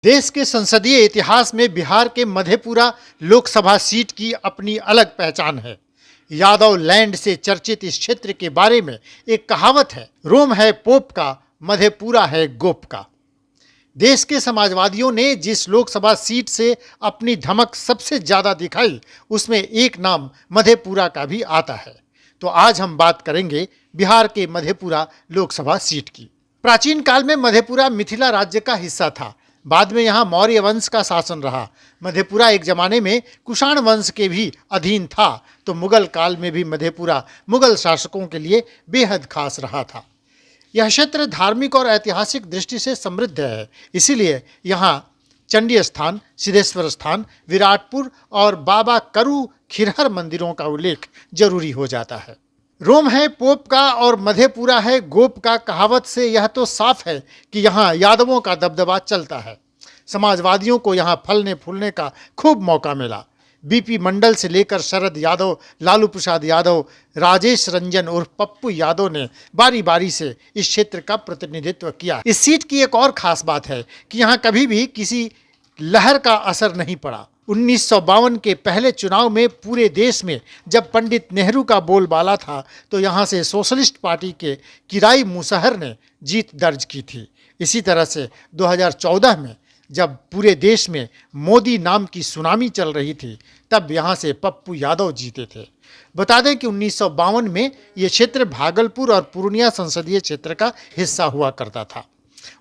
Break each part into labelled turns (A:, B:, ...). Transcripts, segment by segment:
A: देश के संसदीय इतिहास में बिहार के मधेपुरा लोकसभा सीट की अपनी अलग पहचान है। यादव लैंड से चर्चित इस क्षेत्र के बारे में एक कहावत है, रोम है पोप का, मधेपुरा है गोप का। देश के समाजवादियों ने जिस लोकसभा सीट से अपनी धमक सबसे ज्यादा दिखाई, उसमें एक नाम मधेपुरा का भी आता है। तो आज हम बात करेंगे बिहार के मधेपुरा लोकसभा सीट की। प्राचीन काल में मधेपुरा मिथिला राज्य का हिस्सा था। बाद में यहाँ मौर्य वंश का शासन रहा। मधेपुरा एक जमाने में कुषाण वंश के भी अधीन था, तो मुगल काल में भी मधेपुरा मुगल शासकों के लिए बेहद खास रहा था। यह क्षेत्र धार्मिक और ऐतिहासिक दृष्टि से समृद्ध है, इसीलिए यहाँ चंडी स्थान, सिद्धेश्वर स्थान, विराटपुर और बाबा करू खिरहर मंदिरों का उल्लेख जरूरी हो जाता है। रोम है पोप का और मधेपुरा है गोप का कहावत से यह तो साफ है कि यहाँ यादवों का दबदबा चलता है। समाजवादियों को यहाँ फलने फूलने का खूब मौका मिला। बीपी मंडल से लेकर शरद यादव, लालू प्रसाद यादव, राजेश रंजन उर्फ पप्पू यादव ने बारी बारी से इस क्षेत्र का प्रतिनिधित्व किया। इस सीट की एक और खास बात है कि यहाँ कभी भी किसी लहर का असर नहीं पड़ा। 1952 के पहले चुनाव में पूरे देश में जब पंडित नेहरू का बोलबाला था, तो यहाँ से सोशलिस्ट पार्टी के किराई मुसहर ने जीत दर्ज की थी। इसी तरह से 2014 में जब पूरे देश में मोदी नाम की सुनामी चल रही थी, तब यहाँ से पप्पू यादव जीते थे। बता दें कि 1952 में ये क्षेत्र भागलपुर और पूर्णिया संसदीय क्षेत्र का हिस्सा हुआ करता था।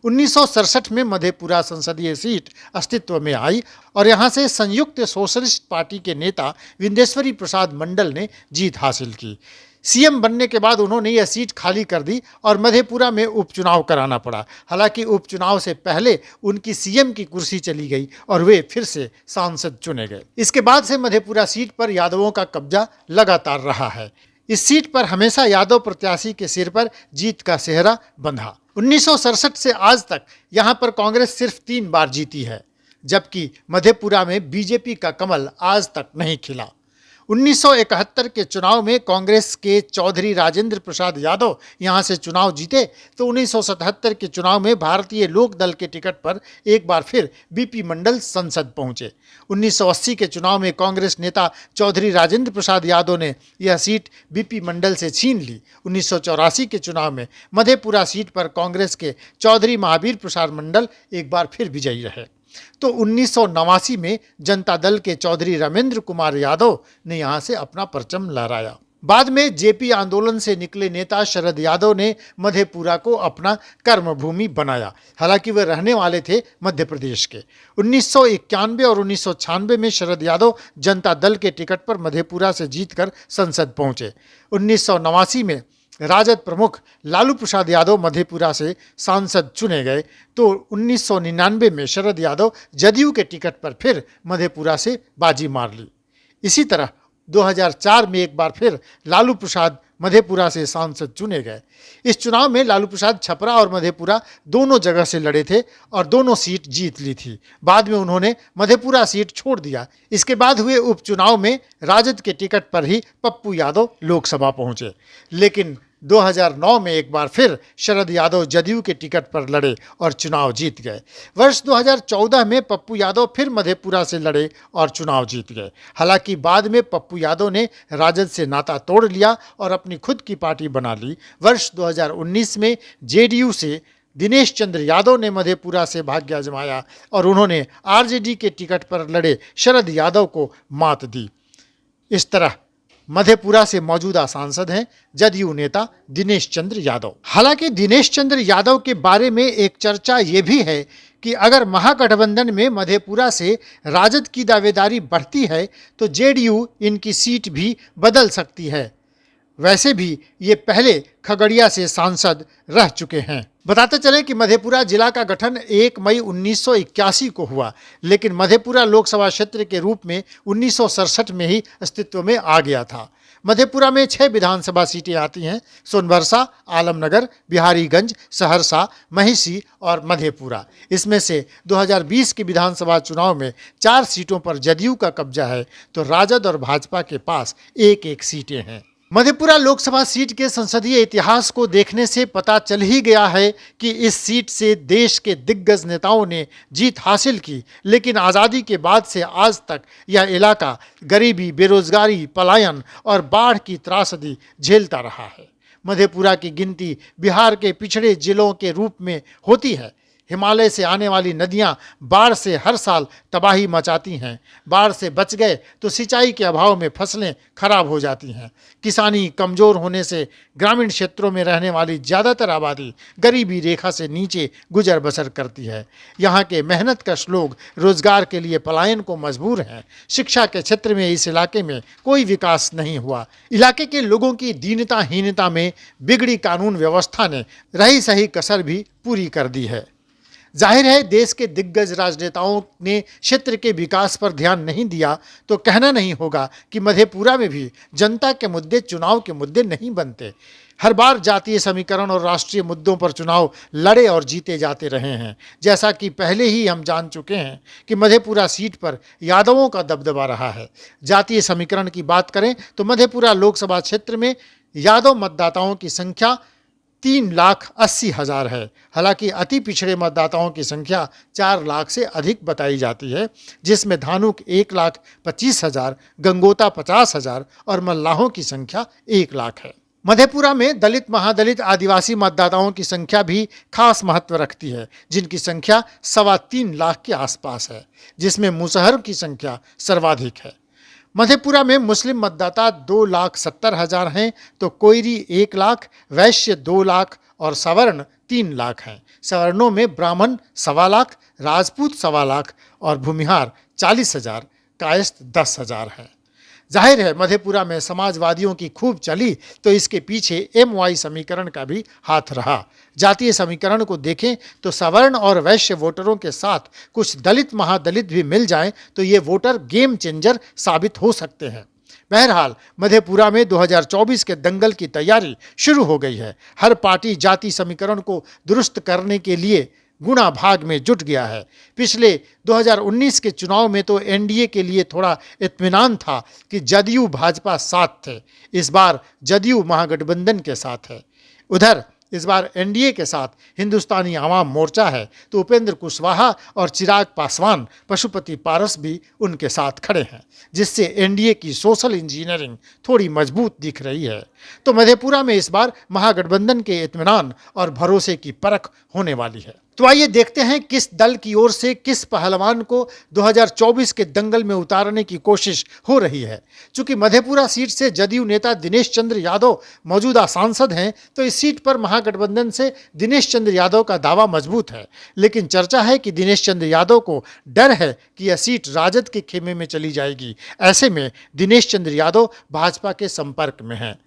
A: 1967 में मधेपुरा संसदीय सीट अस्तित्व में आई और यहाँ से संयुक्त सोशलिस्ट पार्टी के नेता विंदेश्वरी प्रसाद मंडल ने जीत हासिल की। सीएम बनने के बाद उन्होंने यह सीट खाली कर दी और मधेपुरा में उपचुनाव कराना पड़ा। हालांकि उपचुनाव से पहले उनकी सीएम की कुर्सी चली गई और वे फिर से सांसद चुने गए। इसके बाद से मधेपुरा सीट पर यादवों का कब्जा लगातार रहा है। इस सीट पर हमेशा यादव प्रत्याशी के सिर पर जीत का सेहरा बंधा। 1967 से आज तक यहाँ पर कांग्रेस सिर्फ 3 बार जीती है, जबकि मधेपुरा में बीजेपी का कमल आज तक नहीं खिला। 1971 के चुनाव में कांग्रेस के चौधरी राजेंद्र प्रसाद यादव यहाँ से चुनाव जीते, तो 1977 के चुनाव में भारतीय लोक दल के टिकट पर एक बार फिर बीपी मंडल संसद पहुँचे। 1980 के चुनाव में कांग्रेस नेता चौधरी राजेंद्र प्रसाद यादव ने यह सीट बीपी मंडल से छीन ली। 1984 के चुनाव में मधेपुरा सीट पर कांग्रेस के चौधरी महावीर प्रसाद मंडल एक बार फिर विजयी रहे। तो 1989 में जनता दल के चौधरी रामेंद्र कुमार यादव ने यहां से अपना परचम लहराया। बाद में जेपी आंदोलन से निकले नेता शरद यादव ने मधेपुरा को अपना कर्मभूमि बनाया। हालांकि वे रहने वाले थे मध्य प्रदेश के। 1991 और 1996 में शरद यादव जनता दल के टिकट पर मधेपुरा से जीतकर संसद पहुंचे। 1989 में राजद प्रमुख लालू प्रसाद यादव मधेपुरा से सांसद चुने गए, तो 1999 में शरद यादव जदयू के टिकट पर फिर मधेपुरा से बाजी मार ली। इसी तरह 2004 में एक बार फिर लालू प्रसाद मधेपुरा से सांसद चुने गए। इस चुनाव में लालू प्रसाद छपरा और मधेपुरा दोनों जगह से लड़े थे और दोनों सीट जीत ली थी। बाद में उन्होंने मधेपुरा सीट छोड़ दिया। इसके बाद हुए उपचुनाव में राजद के टिकट पर ही पप्पू यादव लोकसभा पहुंचे, लेकिन 2009 में एक बार फिर शरद यादव जदयू के टिकट पर लड़े और चुनाव जीत गए। वर्ष 2014 में पप्पू यादव फिर मधेपुरा से लड़े और चुनाव जीत गए। हालांकि बाद में पप्पू यादव ने राजद से नाता तोड़ लिया और अपनी खुद की पार्टी बना ली। वर्ष 2019 में जेडीयू से दिनेश चंद्र यादव ने मधेपुरा से भाग्य आजमाया और उन्होंने आरजेडी के टिकट पर लड़े शरद यादव को मात दी। इस तरह मधेपुरा से मौजूदा सांसद हैं जदयू नेता दिनेश चंद्र यादव। हालांकि दिनेश चंद्र यादव के बारे में एक चर्चा ये भी है कि अगर महागठबंधन में मधेपुरा से राजद की दावेदारी बढ़ती है, तो जेडीयू इनकी सीट भी बदल सकती है। वैसे भी ये पहले खगड़िया से सांसद रह चुके हैं। बताते चलें कि मधेपुरा जिला का गठन 1 मई 1981 को हुआ, लेकिन मधेपुरा लोकसभा क्षेत्र के रूप में 1967 में ही अस्तित्व में आ गया था। मधेपुरा में 6 विधानसभा सीटें आती हैं: सोनभरसा, आलमनगर, बिहारीगंज, सहरसा, महिषी और मधेपुरा। इसमें से 2020 के विधानसभा चुनाव में 4 सीटों पर जदयू का कब्जा है, तो राजद और भाजपा के पास एक एक सीटें हैं। मधेपुरा लोकसभा सीट के संसदीय इतिहास को देखने से पता चल ही गया है कि इस सीट से देश के दिग्गज नेताओं ने जीत हासिल की, लेकिन आज़ादी के बाद से आज तक यह इलाका गरीबी, बेरोजगारी, पलायन और बाढ़ की त्रासदी झेलता रहा है। मधेपुरा की गिनती बिहार के पिछड़े जिलों के रूप में होती है। हिमालय से आने वाली नदियां बाढ़ से हर साल तबाही मचाती हैं। बाढ़ से बच गए तो सिंचाई के अभाव में फसलें खराब हो जाती हैं। किसानी कमज़ोर होने से ग्रामीण क्षेत्रों में रहने वाली ज़्यादातर आबादी गरीबी रेखा से नीचे गुजर बसर करती है। यहाँ के मेहनतकश लोग रोजगार के लिए पलायन को मजबूर हैं। शिक्षा के क्षेत्र में इस इलाके में कोई विकास नहीं हुआ। इलाके के लोगों की दीनताहीनता में बिगड़ी कानून व्यवस्था ने रही सही कसर भी पूरी कर दी है। जाहिर है, देश के दिग्गज राजनेताओं ने क्षेत्र के विकास पर ध्यान नहीं दिया तो कहना नहीं होगा कि मधेपुरा में भी जनता के मुद्दे चुनाव के मुद्दे नहीं बनते। हर बार जातीय समीकरण और राष्ट्रीय मुद्दों पर चुनाव लड़े और जीते जाते रहे हैं। जैसा कि पहले ही हम जान चुके हैं कि मधेपुरा सीट पर यादवों का दबदबा रहा है। जातीय समीकरण की बात करें तो मधेपुरा लोकसभा क्षेत्र में यादव मतदाताओं की संख्या 3,80,000 है। हालांकि अति पिछड़े मतदाताओं की संख्या 4 लाख से अधिक बताई जाती है, जिसमें धानुक 1,25,000, गंगोता 50,000 और मल्लाहों की संख्या 1 लाख है। मधेपुरा में दलित, महादलित, आदिवासी मतदाताओं की संख्या भी खास महत्व रखती है, जिनकी संख्या 3.25 लाख के आसपास है, जिसमें मुसहर की संख्या सर्वाधिक है। मधेपुरा में मुस्लिम मतदाता 2,70,000 हैं तो कोयरी 1 लाख, वैश्य 2 लाख और सवर्ण 3 लाख हैं। सवर्णों में ब्राह्मण 1.25 लाख, राजपूत 1.25 लाख और भूमिहार 40,000, कायस्थ 10,000 हैं। जाहिर है, मधेपुरा में समाजवादियों की खूब चली तो इसके पीछे MY समीकरण का भी हाथ रहा। जातीय समीकरण को देखें तो सवर्ण और वैश्य वोटरों के साथ कुछ दलित, महादलित भी मिल जाएं तो ये वोटर गेम चेंजर साबित हो सकते हैं। बहरहाल, मधेपुरा में 2024 के दंगल की तैयारी शुरू हो गई है। हर पार्टी जाति समीकरण को दुरुस्त करने के लिए गुणा भाग में जुट गया है। पिछले 2019 के चुनाव में तो NDA के लिए थोड़ा इत्मीनान था कि जदयू भाजपा साथ थे। इस बार जदयू महागठबंधन के साथ है। उधर इस बार NDA के साथ हिंदुस्तानी आवाम मोर्चा है तो उपेंद्र कुशवाहा और चिराग पासवान, पशुपति पारस भी उनके साथ खड़े हैं, जिससे NDA की सोशल इंजीनियरिंग थोड़ी मजबूत दिख रही है। तो मधेपुरा में इस बार महागठबंधन के इत्मीनान और भरोसे की परख होने वाली है। तो आइए देखते हैं किस दल की ओर से किस पहलवान को 2024 के दंगल में उतारने की कोशिश हो रही है। चूंकि मधेपुरा सीट से जदयू नेता दिनेश चंद्र यादव मौजूदा सांसद हैं तो इस सीट पर महागठबंधन से दिनेश चंद्र यादव का दावा मजबूत है। लेकिन चर्चा है कि दिनेश चंद्र यादव को डर है कि यह सीट राजद के खेमे में चली जाएगी। ऐसे में दिनेश चंद्र यादव भाजपा के संपर्क में हैं।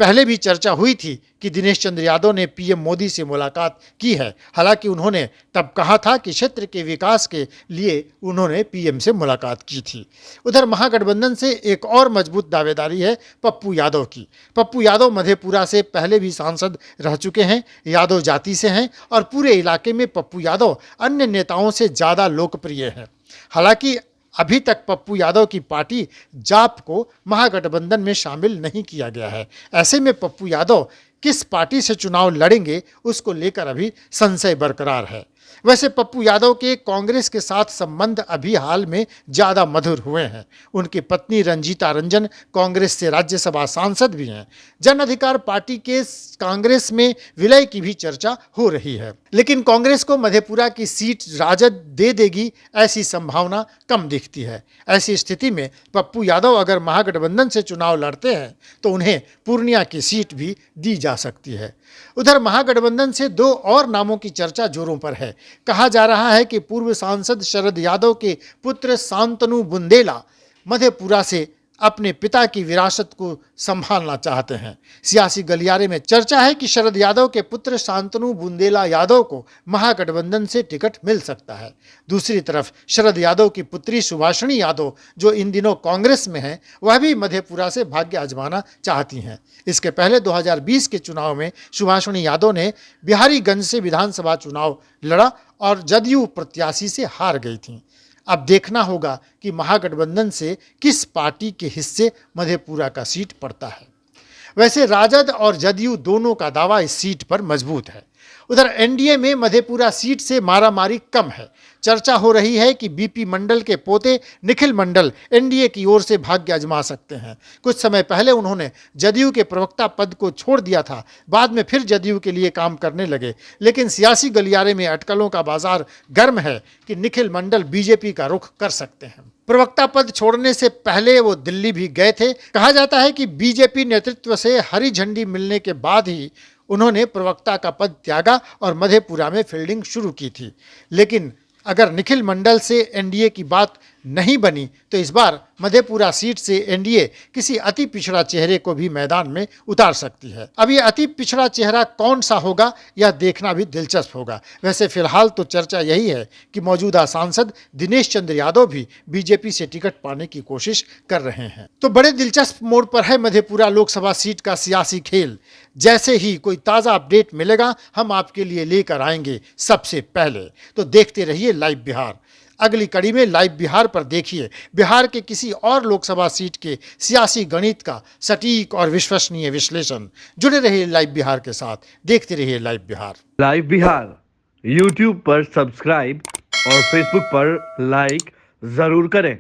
A: पहले भी चर्चा हुई थी कि दिनेश चंद्र यादव ने PM मोदी से मुलाकात की है। हालांकि उन्होंने तब कहा था कि क्षेत्र के विकास के लिए उन्होंने PM से मुलाकात की थी। उधर महागठबंधन से एक और मजबूत दावेदारी है पप्पू यादव की। पप्पू यादव मधेपुरा से पहले भी सांसद रह चुके हैं, यादव जाति से हैं और पूरे इलाके में पप्पू यादव अन्य नेताओं से ज़्यादा लोकप्रिय हैं। हालांकि अभी तक पप्पू यादव की पार्टी जाप को महागठबंधन में शामिल नहीं किया गया है। ऐसे में पप्पू यादव किस पार्टी से चुनाव लड़ेंगे उसको लेकर अभी संशय बरकरार है। वैसे पप्पू यादव के कांग्रेस के साथ संबंध अभी हाल में ज़्यादा मधुर हुए हैं। उनकी पत्नी रंजीता रंजन कांग्रेस से राज्यसभा सांसद भी हैं। जन अधिकार पार्टी के कांग्रेस में विलय की भी चर्चा हो रही है, लेकिन कांग्रेस को मधेपुरा की सीट राजद दे देगी ऐसी संभावना कम दिखती है। ऐसी स्थिति में पप्पू यादव अगर महागठबंधन से चुनाव लड़ते हैं तो उन्हें पूर्णिया की सीट भी दी जा सकती है। उधर महागठबंधन से 2 और नामों की चर्चा जोरों पर है। कहा जा रहा है कि पूर्व सांसद शरद यादव के पुत्र शांतनु बुंदेला मधेपुरा से अपने पिता की विरासत को संभालना चाहते हैं। सियासी गलियारे में चर्चा है कि शरद यादव के पुत्र शांतनु बुंदेला यादव को महागठबंधन से टिकट मिल सकता है। दूसरी तरफ शरद यादव की पुत्री सुभाषिणी यादव, जो इन दिनों कांग्रेस में हैं, वह भी मधेपुरा से भाग्य आजमाना चाहती हैं। इसके पहले 2020 के चुनाव में सुभाषिणी यादव ने बिहारीगंज से विधानसभा चुनाव लड़ा और जदयू प्रत्याशी से हार गई थीं। अब देखना होगा कि महागठबंधन से किस पार्टी के हिस्से मधेपुरा का सीट पड़ता है। वैसे राजद और जदयू दोनों का दावा इस सीट पर मजबूत है। उधर एनडीए में मधेपुरा सीट से मारामारी कम है। चर्चा हो रही है कि बीपी मंडल के पोते निखिल मंडल एनडीए की ओर से भाग्य आजमा सकते हैं। कुछ समय पहले उन्होंने जदयू के प्रवक्ता पद को छोड़ दिया था, बाद में फिर जदयू के लिए काम करने लगे, लेकिन सियासी गलियारे में अटकलों का बाजार गर्म है कि निखिल मंडल बीजेपी का रुख कर सकते हैं। प्रवक्ता पद छोड़ने से पहले वो दिल्ली भी गए थे। कहा जाता है कि बीजेपी नेतृत्व से हरी झंडी मिलने के बाद ही उन्होंने प्रवक्ता का पद त्यागा और मधेपुरा में फील्डिंग शुरू की थी। लेकिन अगर निखिल मंडल से एनडीए की बात नहीं बनी तो इस बार मधेपुरा सीट से एनडीए किसी अति पिछड़ा चेहरे को भी मैदान में उतार सकती है। अब ये अति पिछड़ा चेहरा कौन सा होगा यह देखना भी दिलचस्प होगा। वैसे फिलहाल तो चर्चा यही है कि मौजूदा सांसद दिनेश चंद्र यादव भी बीजेपी से टिकट पाने की कोशिश कर रहे हैं। तो बड़े दिलचस्प मोड़ पर है मधेपुरा लोकसभा सीट का सियासी खेल। जैसे ही कोई ताज़ा अपडेट मिलेगा हम आपके लिए लेकर आएंगे सबसे पहले। तो देखते रहिए लाइव बिहार। अगली कड़ी में लाइव बिहार पर देखिए बिहार के किसी और लोकसभा सीट के सियासी गणित का सटीक और विश्वसनीय विश्लेषण। जुड़े रहिए लाइव बिहार के साथ, देखते रहिए live Bihar.
B: Live Bihar YouTube पर सब्सक्राइब और फेसबुक पर लाइक जरूर करें।